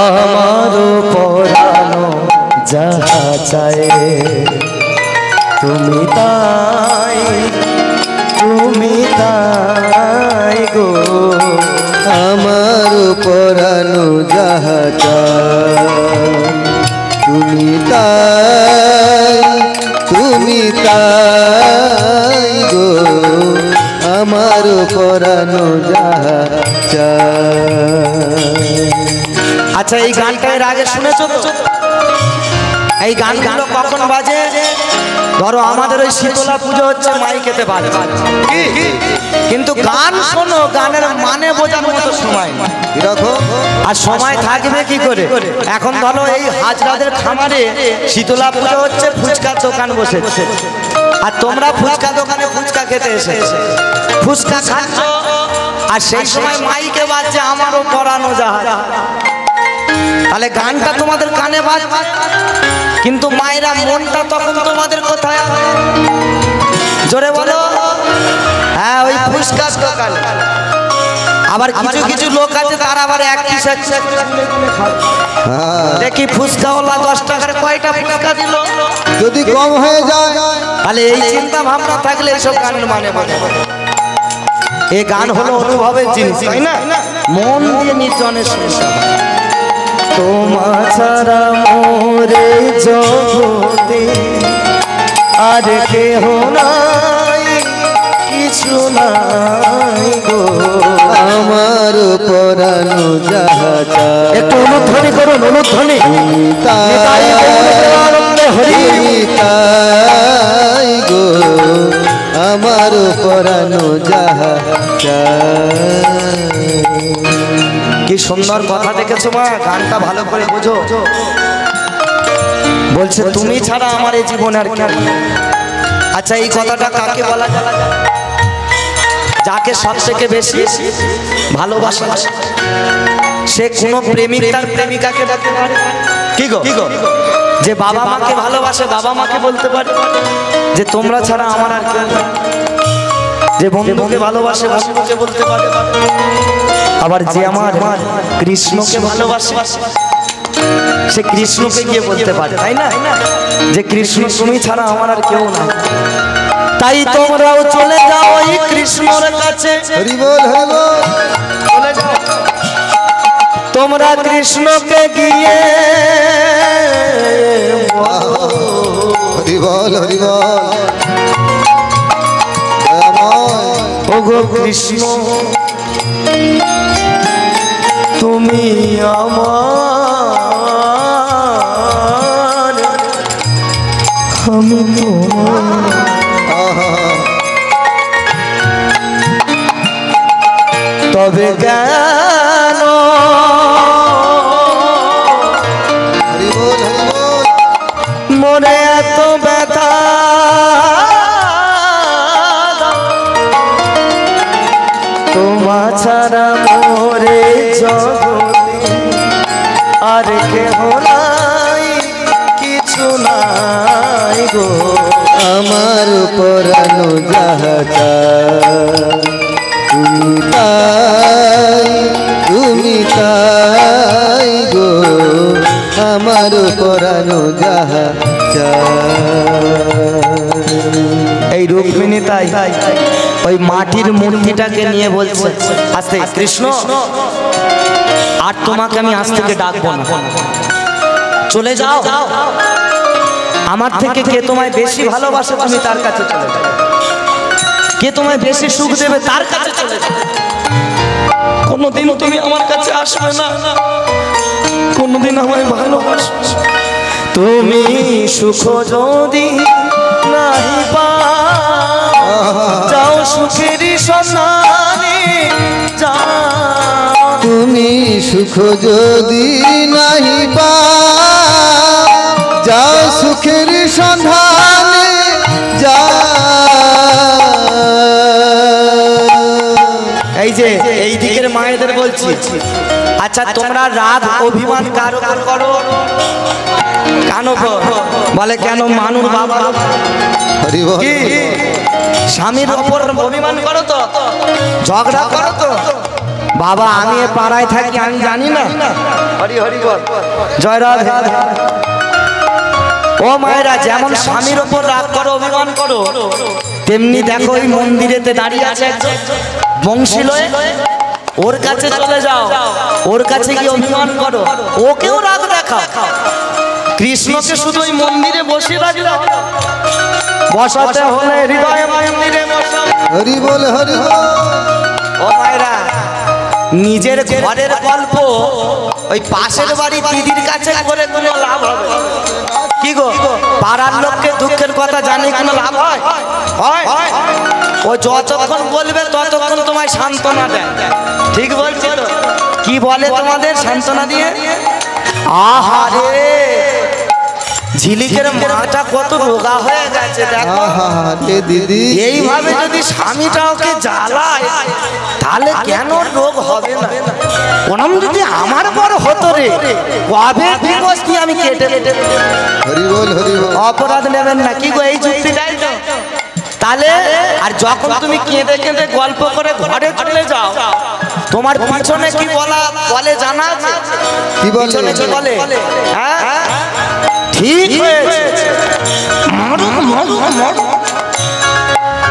আমারও পরানো যাহা চায় তুমি তাই গো। আমার পরানো যাহা চায় তুমি তাই গো। আমার পরানো যাহা চায়। আচ্ছা, এই গানটা এর আগে শুনেছো তো? এই গানগুলো কখন বাজে? ধরো আমাদের ওই শীতলা পুজো হচ্ছে, মাইকেতে বাজে, কিন্তু গান শোনো, গানের মানে বোঝার মতো সময় এরকম আর সময় থাকবে কি করে? এখন ধরো এই হাজরাদের খামারে শীতলা পুজো হচ্ছে, ফুচকার দোকান বসেছে, আর তোমরা ফুচকা দোকানে ফুচকা খেতে এসে ফুচকা খাচ্ছ, আর সেই সময় মাইকে বাজছে আমারও পরানো যাহা। তাহলে গানটা তোমাদের কানে বাজবে, কিন্তু মায়েরা মনটা তখন তোমাদের কোথায়? জোরে বলো। হ্যাঁ, ওই ফুচকার দোকান। আবার কিছু কিছু লোক আছে তারা আবার এক পিস দেখি ফুচকাওয়ালা 10 টাকার কয়টা ফুচকা দিল, যদি কম হয়ে যায়। তাহলে এই চিন্তা ভাবনা থাকলে এইসব গানের মানে বলে। এই গান হলো অনুভবের জিনিস, তাই না? মন দিয়ে নির্জনের শুনতে হয়। তোমা ছাড়া মোরে জগতে আর কেহ নাই, কিছু নাই গো। আমার পরানো যাহা চায়। একটু অনুধ্বনি করুন, অনুধ্বনি। তাই গো আমার পরানো যাহা চায়। কি সুন্দর কথা দেখেছো মা, গানটা ভালো করে বোঝো। বলছে তুমি ছাড়া আমার এই জীবন আর কেউ নেই। আচ্ছা, এই কথাটা কাকে বলা যায়? যাকে সব থেকে বেশি ভালোবাসে, সে কোনো প্রেমিক তার প্রেমিকাকে ডাকতে পারে। কি গো? যে বাবা মাকে ভালোবাসে, বাবা মাকে বলতে পারে যে তোমরা ছাড়া আমার আর কেউ নেই। যে বন্ধুকে ভালোবাসে, বন্ধুকে বলতে পারে। আবার যে আমার কৃষ্ণকে ভালোবাসে, সে কৃষ্ণকে গিয়ে বলতে পারে, তাই না? যে কৃষ্ণ তুমি ছাড়া আমার আর কেউ না। তাই তোমরাও চলে যাও এই কৃষ্ণর কাছে। হরি বল হরি বল। চলে যাও তোমরা কৃষ্ণকে গিয়ে, হরি বল হরি বল। ওগো কৃষ্ণ তুমি আমার, আমি তোমার। তবে কেন মনে এত ব্যথা? তোমা ছাড়া মোরে জগতে আর কেহ নাই, কিছু নাই গো। আমার পরানো যাহা চায় তুমি তাই গো। আমার পরানো যাহা চায়। এই রুক্মিণী তাই ওই মাটির মূর্তিটাকে নিয়ে বলছে আস্তে, কৃষ্ণ আর তোমাকে আমি আজ থেকে ডাকবো না, চলে যাও। আমার থেকে কে তোমায় বেশি ভালোবাসে তুমি তার কাছে চলে যাও, কে তোমায় বেশি সুখ দেবে তার কাছে চলে যাও। কোনোদিনও তুমি আমার কাছে আসবে না, কোনোদিন আমায় ভালোবাসবে। তুমি সুখ যদি নাহি যাও সুখেরই সন্ধানে যাও। তুমি সুখ যদি নাহি যাও সুখের সন্ধানে যাও। এই যে এই দিকের মায়েদের বলছি, আচ্ছা তোমরা রাত অভিমান কার উপর করো? কেন বলে? কেন মানুষ বাবা কি স্বামীর উপর অভিমান করো তো, ঝগড়া করো তো? বাবা আমি এ পাড়ায় থাকি, আমি জানি না হরি হরি বল, জয় রাধে। ও মায়েরা, যেমন স্বামীর ওপর রাগ করো, অভিমান করো, তেমনি দেখো ওই মন্দিরেতে দাঁড়িয়ে আছে একজন বংশী লয়ে, ওর কাছে চলে যাও, ওর কাছে গিয়ে অভিমান করো, ওকেও রাগ দেখাও। কৃষ্ণকে শুধু ওই মন্দিরে বসে রাখলে হবে না, বসাতে হলে হৃদয় মন্দিরে বসাও। হরি বল হরি বল। ও মায়েরা, নিজের ঘরের গল্প ওই পাশের বাড়ি দিদির কাছে করে কোনো লাভ হবে কি গো? পাড়ার লোককে দুঃখের কথা জানি কোনো লাভ হয়? হয়? ও যতক্ষণ বলবে ততক্ষণ তোমায় সান্ত্বনা দেয়, ঠিক বলছি তো? কি বলে তোমাদের সান্ত্বনা দিয়ে? আহারে, ঝিলিকের মাটা কত রোগা হয়ে গেছে দেখো। আহারে দিদি, এইভাবে যদি স্বামীটা ওকে জ্বালায় তাহলে কেন রোগ হবে না? কোনম যদি আমার বড় হতো রে, কবে বিমস্তি আমি কেটে কেটে। হরি বল হরি বল। অপরাধ নেবেন না কি গো, এই যুক্তিটাই তো। তাহলে আর যখন তুমি কেঁদে কেঁদে গল্প করে ঘরে চলে যাও, তোমার পিছনে কি বলে জানা আছে? কি বলে? পিছনে কি বলে? হ্যাঁ, ঠিক হয়েছে,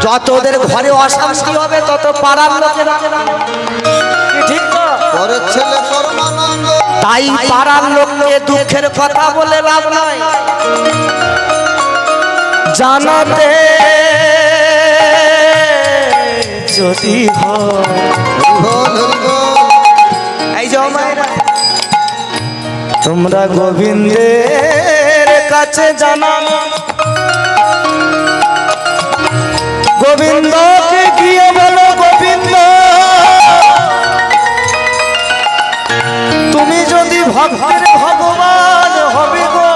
যত ওদের ঘরে অশান্তি হবে তত পাড়ার লোকেরা, ঠিক তো? পরের ছেলে পরমানন্দ। তাই পাড়ার লোককে দুঃখের কথা বলে লাভ নাই, জানাতে যদি হয়। বল হরি বল। এই যে মায়েরা, তোমরা গোবিন্দের কাছে জানানো, গোবিন্দকে গিয়ে বলো, গোবিন্দ তুমি যদি ভক্তের ভগবান হবে গো,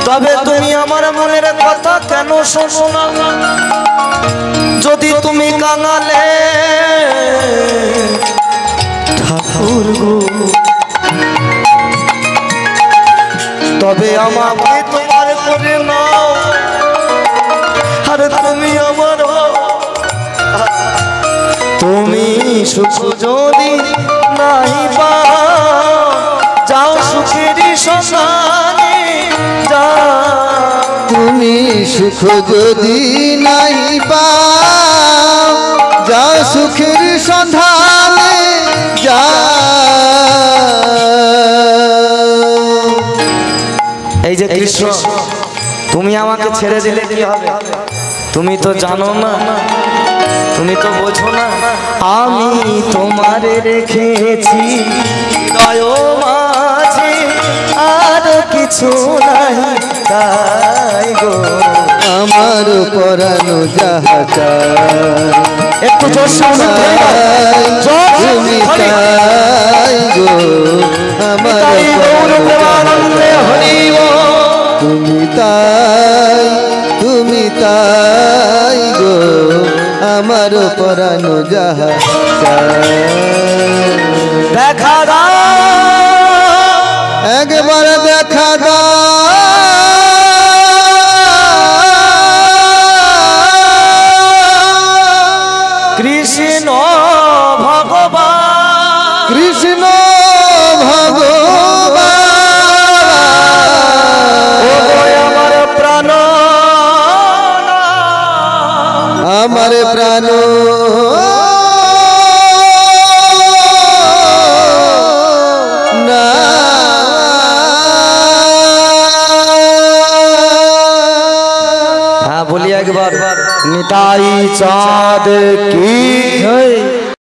তবে তুমি আমার মনের কথা কেন শোনো না? যদি তুমি কাঙালে ঠাকুর গো, তবে আমাকে তোমার করে নাও, আর তুমি আমার হও। তুমি সুখ যদি নাই পাও, যাও সুখেরই সন্ধানে যাও। তুমি সুখ যদি নাই পাও, যাও সুখের সন্ধানে যাও। এই যে কৃষ্ণ, তুমি আমাকে ছেড়ে দিলে কি হবে? তুমি তো জানো না, তুমি তো বোঝো না, আমি তোমারে রেখেছি হৃদয় মাঝে, আর কিছু নাই তাই গো। আমার পরানো যাহা চায়, একটু জোর সামনে তুমি তাই গো। আমার তুমি তাই গো, আমার পরানো যাহা চায়। দেখা দাও, একবার দেখা দাও, কৃষ্ণ ভগবান, কৃষ্ণ ভগবান। আমার প্রাণ, আমার প্রাণ না। হ্যাঁ বলি একবার, নিতাই চাঁদ কি